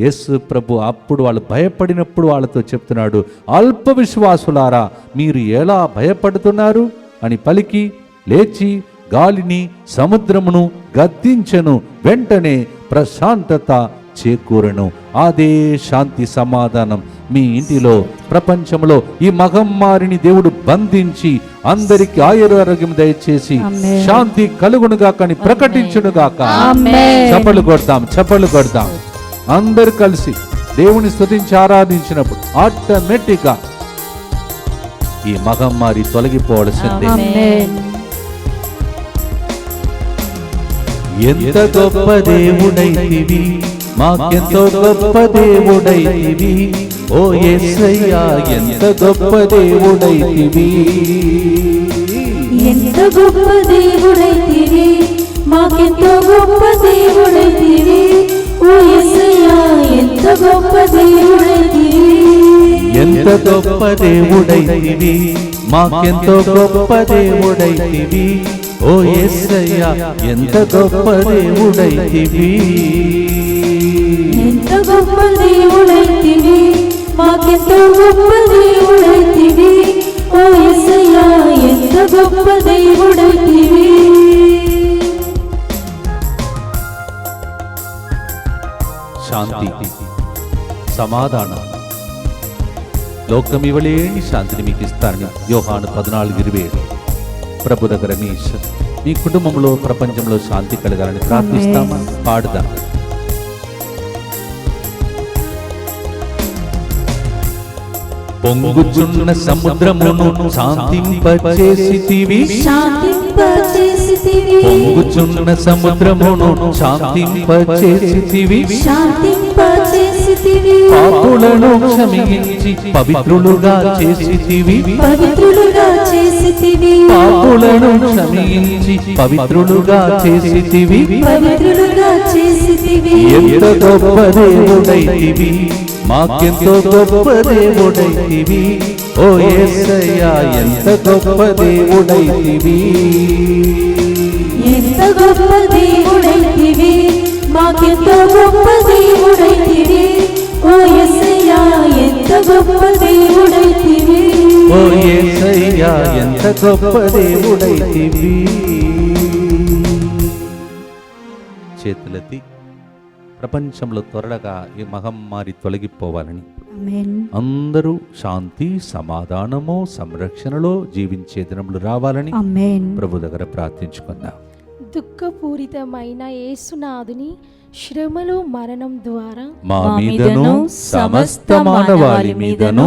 యేసు ప్రభు అప్పుడు వాళ్ళు భయపడినప్పుడు వాళ్ళతో చెప్తున్నాడు, అల్ప విశ్వాసులారా మీరు ఎలా భయపడుతున్నారు అని పలికి లేచి గాలిని సముద్రమును గద్దించెను, వెంటనే ప్రశాంతత చేకూరెను. అదే శాంతి సమాధానం మీ ఇంటిలో, ప్రపంచంలో ఈ మహమ్మారిని దేవుడు బంధించి అందరికి ఆయురారోగ్యం దయచేసి శాంతి కలుగునుగాక అని ప్రకటించునుగాక. చప్పలు కొడదాం, చప్పలు కొడదాం. అందరు కలిసి దేవుని స్తుతించి ఆరాధించినప్పుడు ఆటోమేటిక్గా ఈ మహమ్మారి తొలగిపోవలసిందే. ఎంత గొప్ప దేవుడైతివి, మాకెంతో గొప్ప దేవుడైతివి, ఓ యేసయ్యా ఎంత గొప్ప దేవుడైతివి. ఎంత గొప్ప దేవుడైతివి, మాకెంతో గొప్ప దేవుడైతివి, ఓ యేసయ్యా ఎంత గొప్ప దేవుడైతివి. ఎంత గొప్ప దేవుడైతివి, మాకెంతో గొప్ప దేవుడైతివి ఓ యేసయ్యా ఎంత గొప్ప దేవుడైతివి ఎంత గొప్ప దేవుడైతివి మాకెంతో గొప్ప దేవుడైతివి ఓ యేసయ్యా ఎంత గొప్ప దేవుడైతివి శాంతి సమాధానం లోకం ఇవ్వలేని శాంతిని మీకు ఇస్తారని యోహాను 14:27 ప్రభు దగ్గర మీ కుటుంబంలో ప్రపంచంలో శాంతి కలగాలని ప్రార్థిస్తామా? పాడుదాం. పొంగుచున్న సముద్రమును శాంతింపచేసితివి పొంగుచున్న సముద్రమును శాంతింపచేసితివి పాపులను క్షమించి పవిత్రులుగా చేసితివి పాపులను క్షమించి పవిత్రులుగా చేసితివి ఎంత గొప్ప దేవుడైతివి మాకెంతో గొప్ప దేవుడైతివి ఓ యేసయ్యా ఎంత గొప్ప దేవుడైతివి ఎంత గొప్ప దేవుడైతివి మాకెంతో గొప్ప దేవుడైతివి ఓ యేసయ్యా ఎంత గొప్ప దేవుడైతివి ఓ యేసయ్యా ఎంత గొప్ప దేవుడైతివి. చేతులెత్తి ప్రపంచంలో త్వరగా ఈ మహమ్మారి తొలగిపోవాలని అందరూ శాంతి సమాధానము సంరక్షణలో జీవించే దినములు రావాలని ప్రభు దగ్గర ప్రార్థించుకుందాం. దుఃఖపూరితమైన యేసునాథుని శ్రమలు మరణం ద్వారా మా మీదను సమస్త మానవాళి మీదను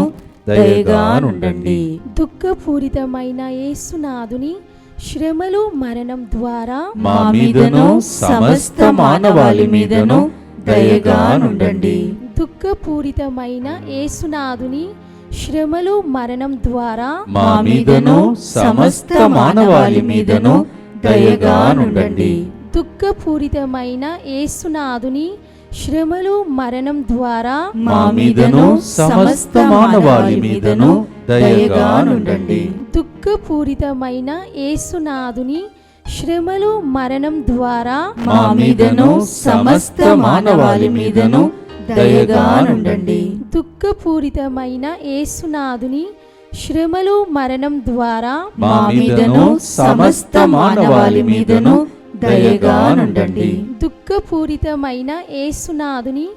దయగా నుండండి. దుఃఖపూరితమైన యేసునాథుని శ్రమలు మరణం ద్వారా మా మీదను సమస్త మానవాళి మీదను దయగా నుండండి. దుఃఖపూరితమైన యేసునాథుని శ్రమలు మరణం ద్వారా మా మీదను సమస్త మానవాళి మీదను దయగా నుండండి. దుఃఖపూరితమైన యేసునాథుని శ్రమలు మరణం ద్వారా మా మీదను సమస్త మానవాళి మీదను దయగా నుండండి. దుఃఖపూరితమైన యేసునాథుని శ్రమలు మరణం ద్వారా మా మీదను సమస్త మానవాళి మీదను దయగా నుండండి. దుఃఖపూరితమైన యేసునాథుని శ్రమలు మరణం ద్వారా మా మీదను సమస్త మానవాళి మీదను దయగా నుండండి. దుఃఖపూరితమైన యేసునాథుని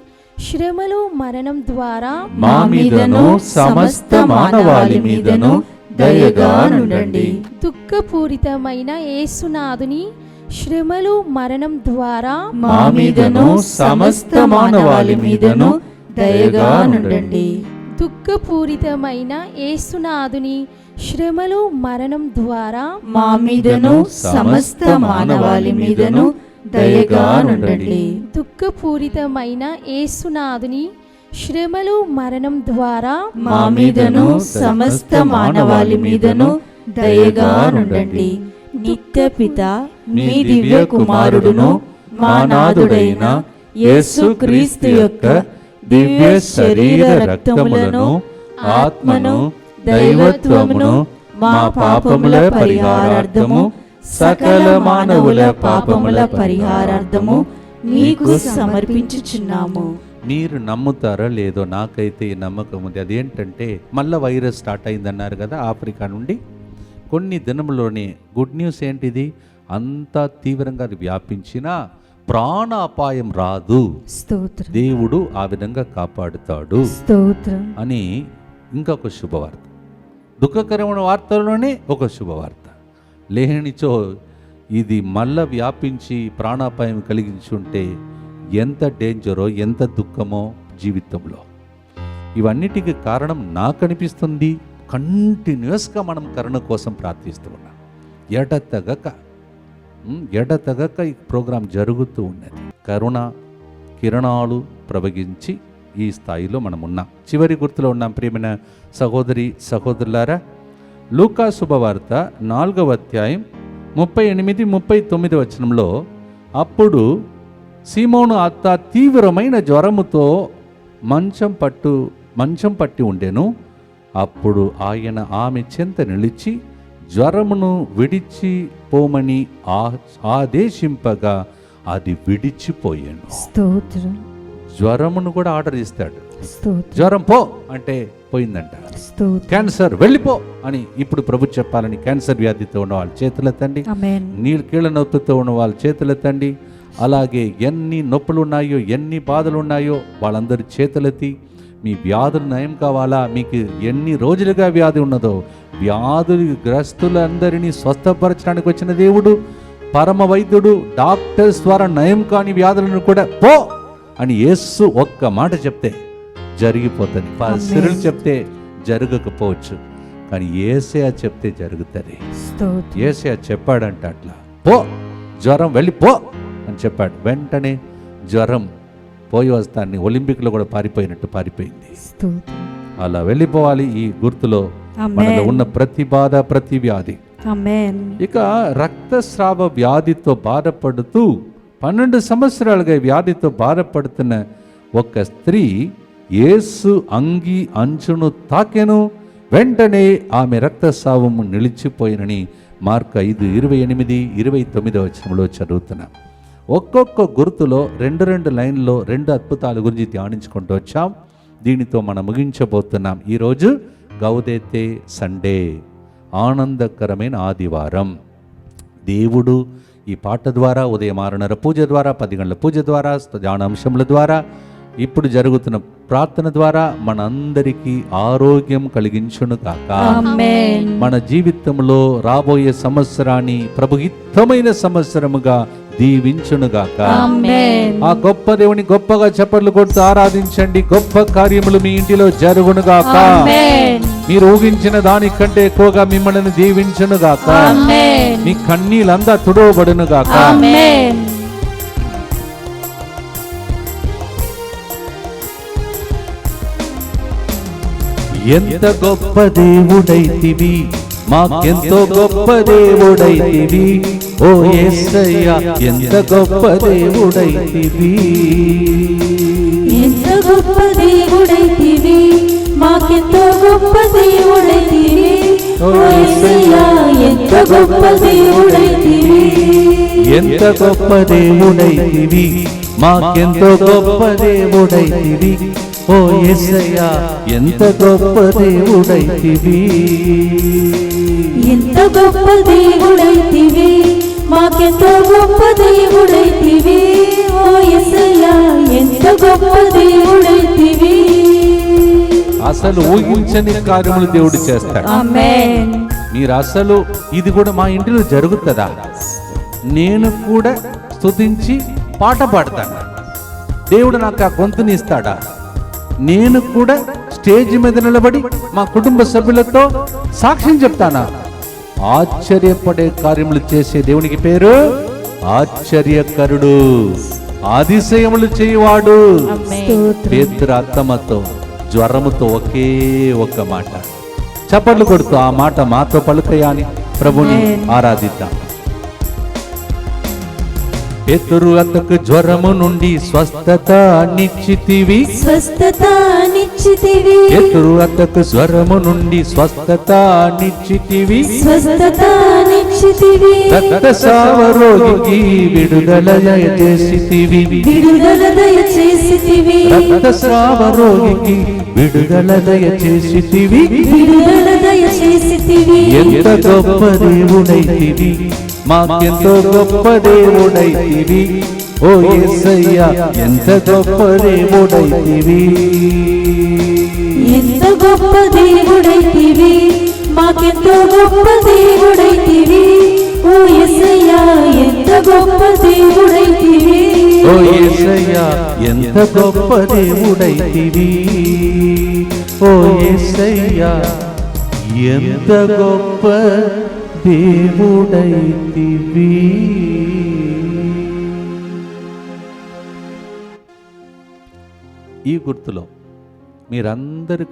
శ్రమలు మరణం ద్వారా మా మీదను సమస్త మానవాళి మీదను దయగా నుండండి. దుఃఖపూరితమైన యేసునాథుని శ్రమలు మరణం ద్వారా మా మీదను సమస్త మానవాళి మీదను దయగా నుండండి. దుఃఖపూరితమైన యేసునాథుని శ్రమలు మరణం ద్వారా మా మీదను సమస్త మానవాళి మీదను దయగా నుండండి. దుఃఖపూరితమైన యేసునాథుని శ్రమలు మరణం ద్వారా మా మీదను సమస్త మానవాళి మీదను దయగా నుండండి. నిత్య పిత మీ దివ్య కుమారుడును మా నాథుడైన యేసుక్రీస్తు యొక్క దివ్య శరీర రక్తములను ఆత్మను దైవత్వమును మా పాపముల పరిహారార్థము సకల మానవుల పాపముల పరిహారార్థము మీకు సమర్పించుచున్నాము. మీరు నమ్ముతారో లేదో నాకైతే ఈ నమ్మకం ఉంది. అదేంటంటే మళ్ళీ వైరస్ స్టార్ట్ అయిందన్నారు కదా ఆఫ్రికా నుండి. కొన్ని దినములోనే గుడ్ న్యూస్ ఏంటిది, అంత తీవ్రంగా వ్యాపించినా ప్రాణ అపాయం రాదు, స్తోత్రం, దేవుడు ఆ విధంగా కాపాడుతాడు స్తోత్రం అని ఇంకొక శుభవార్త. దుఃఖకరమైన వార్తల్లోనే ఒక శుభవార్త. లేనిచో ఇది మళ్ళా వ్యాపించి ప్రాణాపాయం కలిగించుంటే ఎంత డేంజరో ఎంత దుఃఖమో జీవితంలో. ఇవన్నిటికీ కారణం నాకు అనిపిస్తుంది, కంటిన్యూస్గా మనం కరుణ కోసం ప్రార్థిస్తూ ఉన్నాం. ఎడతెగక ఈ ప్రోగ్రాం జరుగుతూ ఉన్నది. కరుణ కిరణాలు ప్రవగించి ఈ స్థాయిలో మనం ఉన్నాం. చివరి గుర్తులో ఉన్నాం. ప్రియమైన సహోదరి సహోదరులారా, లూకా శుభవార్త 4వ అధ్యాయం 38-39 వచనంలో, అప్పుడు సీమోను అత్త తీవ్రమైన జ్వరముతో మంచం పట్టి ఉండెను. అప్పుడు ఆయన ఆమె చెంత నిలిచి జ్వరమును విడిచిపోమని ఆదేశింపగా అది విడిచిపోయాను. స్తోత్రం. జ్వరమును కూడా ఆర్డర్ ఇస్తాడు. స్తోత్రం. జ్వరం పో అంటే పోయిందంట. స్తోత్రం. క్యాన్సర్ వెళ్ళిపో అని ఇప్పుడు ప్రభు చెప్పాలని క్యాన్సర్ వ్యాధితో ఉన్న వాళ్ళు చేతులెత్తండి. ఆమేన్. కీళ్ళ నొప్పితో ఉన్న వాళ్ళు చేతులెత్తండి. అలాగే ఎన్ని నొప్పులు ఉన్నాయో, ఎన్ని బాధలు ఉన్నాయో వాళ్ళందరి చేతులెత్తి మీ వ్యాధులు నయం కావాలా, మీకు ఎన్ని రోజులుగా వ్యాధి ఉన్నదో వ్యాధులు గ్రస్తులందరినీ స్వస్థపరచడానికి వచ్చిన దేవుడు, పరమ వైద్యుడు, డాక్టర్స్ ద్వారా నయం కాని వ్యాధులను కూడా పో అని యేసు ఒక్క మాట చెప్తే జరిగిపోతుంది. సిరులు చెప్తే జరగకపోవచ్చు, కానీ యేసయ్య చెప్తే జరుగుతుంది. యేసయ్య చెప్పాడంట అట్లా, పో జ్వరం వెళ్ళిపో అని చెప్పాడు. వెంటనే జ్వరం పోయి వస్తాన్ని ఒలింపిక్లో కూడా పారిపోయినట్టు పారిపోయింది. అలా వెళ్ళిపోవాలి. ఈ గుర్తులో మనలో ఉన్న ప్రతి బాధ, ప్రతి వ్యాధి. ఇక రక్తస్రావ వ్యాధితో బాధపడుతూ 12 సంవత్సరాలుగా వ్యాధితో బాధపడుతున్న ఒక స్త్రీ యేసు అంగి అంచును తాకెను, వెంటనే ఆమె రక్తస్రావము నిలిచిపోయినని మార్కు 5:28, 29 వచనంలో చదువుతున్నాం. ఒక్కొక్క గుర్తులో 2 లైన్లో 2 అద్భుతాల గురించి ధ్యానించుకుంటూ వచ్చాం. దీనితో మనం ముగించబోతున్నాం. ఈరోజు గౌదేతే సండే, ఆనందకరమైన ఆదివారం. దేవుడు ఈ పాట ద్వారా, ఉదయం 6:30 పూజ ద్వారా, 10 గంటల పూజ ద్వారా, ధ్యానాంశముల ద్వారా, ఇప్పుడు జరుగుతున్న ప్రార్థన ద్వారా మనందరికీ ఆరోగ్యం కలిగించును గాక. మన జీవితంలో రాబోయే సంవత్సరాన్ని ప్రభుహితమైన సంవత్సరముగా దీవించునుగాక. ఆ గొప్ప దేవుని గొప్పగా చప్పట్లు కొడుతూ ఆరాధించండి. గొప్ప కార్యములు మీ ఇంటిలో జరుగునుగాక. మీరు ఊహించిన దానికంటే ఎక్కువగా మిమ్మల్ని దీవించునుగాక. మీ కన్నీళ్ళంతా తుడవబడునుగాక. ఎంత గొప్ప దేవుడైతివి, మాకెంతో గొప్ప దేవుడైతివి, ఓ యేసయ్యా ఎంత గొప్ప దేవుడైతివి. ఎంత గొప్ప దేవుడైతివి, మాకెంతో గొప్ప దేవుడైతివి, ఓ యేసయ్యా ఎంత గొప్ప దేవుడైతివి. ఎంత గొప్ప దేవుడైతివి, మాకెంతో గొప్ప దేవుడైతివి, ఓ యేసయ్యా ఎంత గొప్ప దేవుడైతివి. ఎంత గొప్ప దేవుడైతివి, మాకెంతో గొప్ప దేవుడైతివి, ఓ యేసయ్యా ఎంత గొప్ప దేవుడైతివి. అసలు ఊహించని కార్యములు దేవుడు చేస్తాడు. ఆమేన్. మీరు అసలు ఇది కూడా మా ఇంటిలో జరుగుతుందా, నేను కూడా స్తుతించి పాట పాడతాను, దేవుడు నాకు ఆ గొంతుని ఇస్తాడా, నేను కూడా స్టేజ్ మీద నిలబడి మా కుటుంబ సభ్యులతో సాక్ష్యం చెప్తానా? ఆశ్చర్యపడే కార్యములు చేసే దేవునికి పేరు ఆశ్చర్యకరుడు, ఆదిశయములు చేయవాడు. పేతురు అత్తమ్మతో జ్వరముతో ఒకే ఒక్క మాట చప్పట్లు కొడుతూ ఆ మాట మాతో పలుకయ్యా అని ప్రభుని ఆరాధిద్దాం. పేతురు అత్తకు జ్వరము నుండి స్వస్థత నిచ్చితివి, స్వస్థత నిచ్చితివి. పేతురు అత్తకు జ్వరము నుండి స్వస్థత నిచ్చితివి, స్వస్థత నిచ్చితివి. రక్తస్రావ రోగికి విడుదల దయచేసితివి, విడుదల దయచేసితివి. రక్తస్రావ రోగికి విడుదల దయచేసితివి, విడుదల దయచేసితివి. ఎంత గొప్ప దేవుడైతివి, మాకెంతో గొప్ప దేవుడైతివి, ఓ యేసయ్యా ఎంత గొప్ప దేవుడైతివి. ఎంత గొప్ప దేవుడైతివి, మాకెంతో గొప్ప దేవుడైతివి, ఓ యేసయ్యా ఎంత గొప్ప దేవుడైతివి. ఓ యేసయ్యా ఎంత గొప్ప దేవుడైతివి, ఓ యేసయ్యా ఎంత గొప్ప దేవుడైతివి. ఈ గుర్తులో మీరందరూ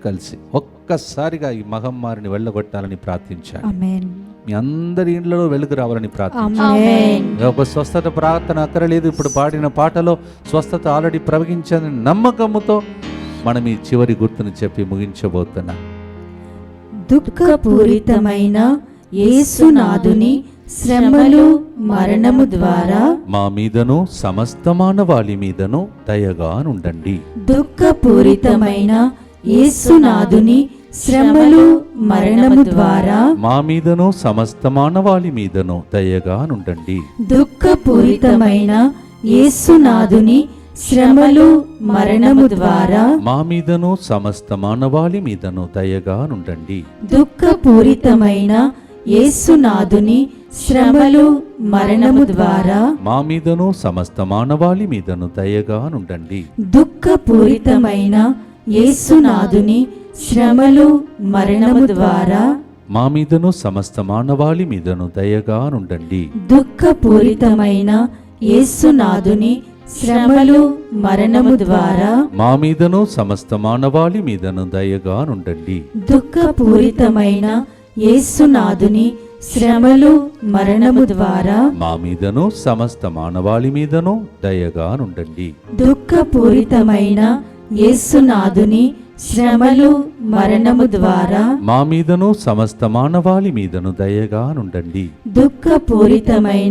కలిసి ఒక్కసారిగా ఈ మహమ్మారిని వెళ్ళగొట్టాలని ప్రార్థించాలి. ఆమేన్. మీ అందరి ఇండ్లలో వెలుగు రావాలని ప్రార్థించాలి. ఆమేన్. ఒక స్వస్థత ప్రార్థన అక్కరలేదు. ఇప్పుడు పాడిన పాటలో స్వస్థత ఆల్రెడీ ప్రవహించని నమ్మకముతో మనం ఈ చివరి గుర్తును చెప్పి ముగించబోతున్నాం. దుఃఖపూరితమైన యేసునాథుని శ్రమలు మరణము ద్వారా మా మీదను సమస్త మానవాళి మీదను దయగా నుండండి. దుఃఖపూరితమైన యేసునాథుని శ్రమలు మరణము ద్వారా మా మీదను సమస్త మానవాళి మీదను దయగా నుండండి. దుఃఖపూరితమైన యేసునాథుని శ్రమలు మరణము ద్వారా మా మీదను సమస్త మానవాళి మీదను దయగా నుండండి. దుఃఖపూరితమైన యేసునాథుని శ్రమలు మరణము ద్వారా మా మీదను సమస్త మానవాళి మీదను దయగా నుండండి. దుఃఖపూరితమైన యేసునాథుని శ్రమలు మరణము ద్వారా మా మీదను సమస్త మానవాళి మీదను దయగా నుండండి. దుఃఖపూరితమైన యేసునాథుని శ్రమలు మరణము ద్వారా మా మీదను సమస్త మానవాళి మీదను దయగా నుండండి. దుఃఖపూరితమైన యేసునాథుని శ్రమలు మరణము ద్వారా మా మీదను సమస్త మానవాళి మీదను దయగా నుండండి. దుఃఖపూరితమైన యేసునాథుని శ్రమలు మరణము ద్వారా మా మీదను సమస్త మానవాళి మీదను దయగా నుండండి. దుఃఖపూరితమైన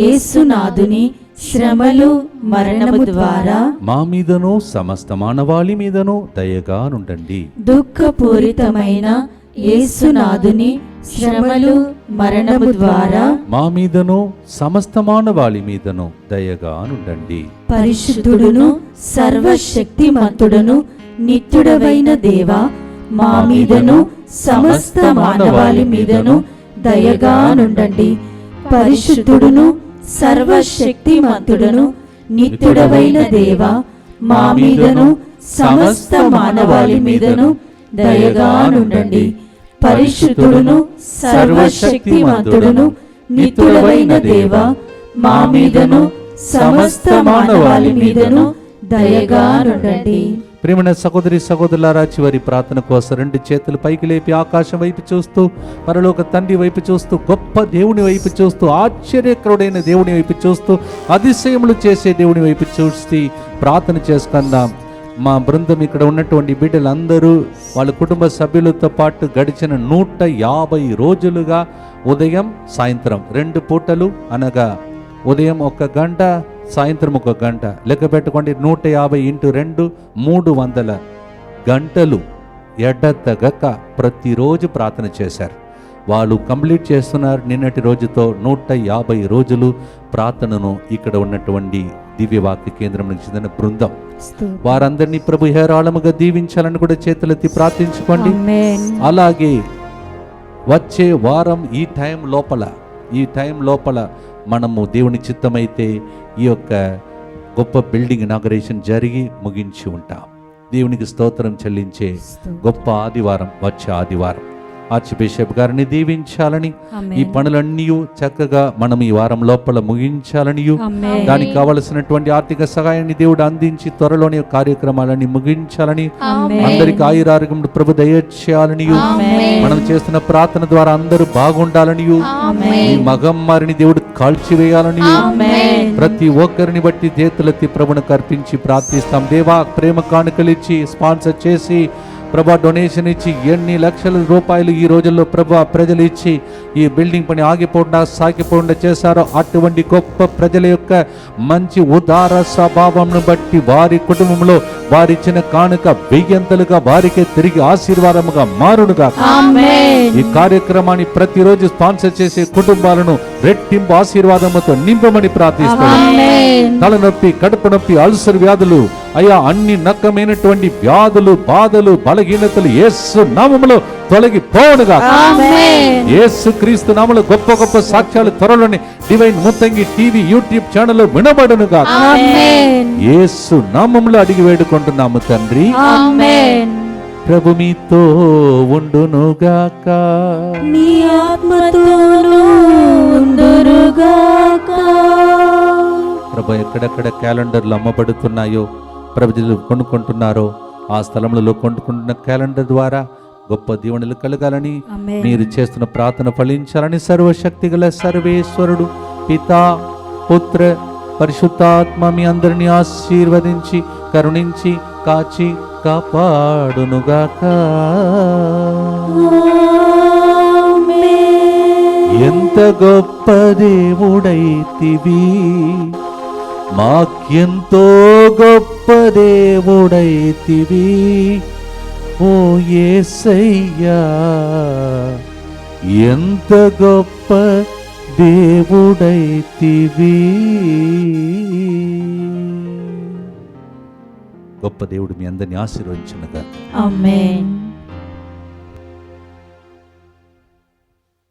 యేసునాథుని శ్రమలు మరణము ద్వారా మా మీదను సమస్త మానవాళి మీదను దయగా నుండండి. దుఃఖపూరితమైన యేసునాథుని శ్రమలు మరణము ద్వారా మా మీదను సమస్త మానవాళి మీదను దయగా నుండండి. పరిశుద్ధుడును సర్వశక్తిమంతుడును నిత్యుడవైన దేవా, మా మీదను సమస్త మానవాళి మీదను దయగా నుండండి. పరిశుద్ధుడును సర్వశక్తిమంతుడును నిత్యుడవైన దేవా, మా మీదను సమస్త మానవాళి మీదను దయగా నుండండి. పరిశుద్ధుడును సర్వశక్తిమంతుడును నిత్యుడవైన దేవా, మా మీదను సమస్త మానవాళి మీదను దయగా నుండండి. ప్రియమైన సహోదరి సహోదరులారా, చివరి ప్రార్థన కోసం రెండు చేతులు పైకి లేపి ఆకాశం వైపు చూస్తూ, పరలోక తండ్రి వైపు చూస్తూ, గొప్ప దేవుని వైపు చూస్తూ, ఆశ్చర్యకరుడైన దేవుని వైపు చూస్తూ, అతిశయములు చేసే దేవుని వైపు చూస్తూ ప్రార్థన చేసుకుందాం. మా బృందం ఇక్కడ ఉన్నటువంటి బిడ్డలందరూ వాళ్ళ కుటుంబ సభ్యులతో పాటు గడిచిన 150 రోజులుగా ఉదయం సాయంత్రం 2 పూటలు, అనగా ఉదయం 1 గంట, సాయంత్రం 1 గంట, లెక్క పెట్టుకోండి. 150 × 2 300 గంటలు ఎడతెగక ప్రతిరోజు ప్రార్థన చేశారు. వాళ్ళు కంప్లీట్ చేస్తున్నారు. నిన్నటి రోజుతో 150 రోజులు ప్రార్థనను ఇక్కడ ఉన్నటువంటి దివ్యవాక్య కేంద్రం నుంచి చెందిన బృందం వారందరినీ ప్రభు హేరాళముగా దీవించాలని కూడా చేతులెత్తి ప్రార్థించుకోండి. అలాగే వచ్చే వారం ఈ టైం లోపల మనము దేవుని చిత్తమైతే ఈ యొక్క గొప్ప బిల్డింగ్ ఇనాగరేషన్ జరిగి ముగించి ఉంటాం. దేవునికి స్తోత్రం చెల్లించే గొప్ప ఆదివారం వచ్చే ఆదివారం. ఆర్చ్ బిషప్ గారిని దీవించాలని, ఈ పనులన్నీ చక్కగా మనం ఈ వారం లోపల ముగించాలని, దానికి కావలసినటువంటి ఆర్థిక సహాయాన్ని దేవుడు అందించి త్వరలోని కార్యక్రమాలని ముగించాలని, అందరికి ఆయురారోగ్యం ప్రభు దయచేయాలని, మనం చేస్తున్న ప్రార్థన ద్వారా అందరూ బాగుండాలని, ఈ మగమ్మారిని దేవుడు కాల్చివేయాలని, ప్రతి ఒక్కరిని బట్టి చేతులెత్తి ప్రభువును అర్పించి ప్రార్థిస్తాం. దేవా, ప్రేమ కానుకలిచ్చి స్పాన్సర్ చేసి ప్రభా డొనేషన్ ఇచ్చి ఎన్ని లక్షల రూపాయలు ఈ రోజుల్లో ప్రభా ప్రజలు ఇచ్చి ఈ బిల్డింగ్ పని ఆగిపోకుండా సాగిపోకుండా చేశారో అటువంటి గొప్ప ప్రజల యొక్క మంచి ఉదార స్వభావంను బట్టి వారి కుటుంబంలో వారిచ్చిన కానుక 1000 వారికే తిరిగి ఆశీర్వాదముగా మారునుగా. ఈ కార్యక్రమాన్ని ప్రతిరోజు స్పాన్సర్ చేసే కుటుంబాలను రెట్టింపు ఆశీర్వాదముతో నింపమని ప్రార్థిస్తున్నాను. తలనొప్పి, కడుపు నొప్పి, అల్సర్ వ్యాధులు, అయ్యా అన్ని నక్కమైనటువంటి వ్యాధులు, బాధలు, బలహీనతలు యేసు నామములో తొలగిపోనుగా. యేసు క్రీస్తు నామములో గొప్ప గొప్ప సాక్ష్యాలు త్వరలోనే divine Muthangi TV YouTube channel వినబడునుగా. యేసు నామములో అడిగి వేడుకుంటున్నాము తండ్రి. ప్రభు మీతో ఉండునుగాక, నీ ఆత్మతోనూ ఉండునుగాక. ప్రభు ఎక్కడెక్కడ క్యాలెండర్లు అమ్మబడుతున్నాయో, ప్రజలు కొనుక్కుంటున్నారో, ఆ స్థలంలో కొనుక్కుంటున్న క్యాలెండర్ ద్వారా గొప్ప దీవెనలు కలగాలని, మీరు చేస్తున్న ప్రార్థన ఫలించాలని సర్వశక్తి గల సర్వేశ్వరుడు పితా, పుత్ర, పరిశుద్ధాత్మ మీ అందరినీ ఆశీర్వదించి కరుణించి కాచి కాపాడునుగాక. ఎంత గొప్ప దేవుడైతివి, మాకెంతో గొప్ప దేవుడైతివి ఓ యేసయ్యా, ఎంత గొప్ప దేవుడైతివి. గొప్ప దేవుడు మీ అందరిని ఆశీర్వదించునుగాక. ఆమేన్.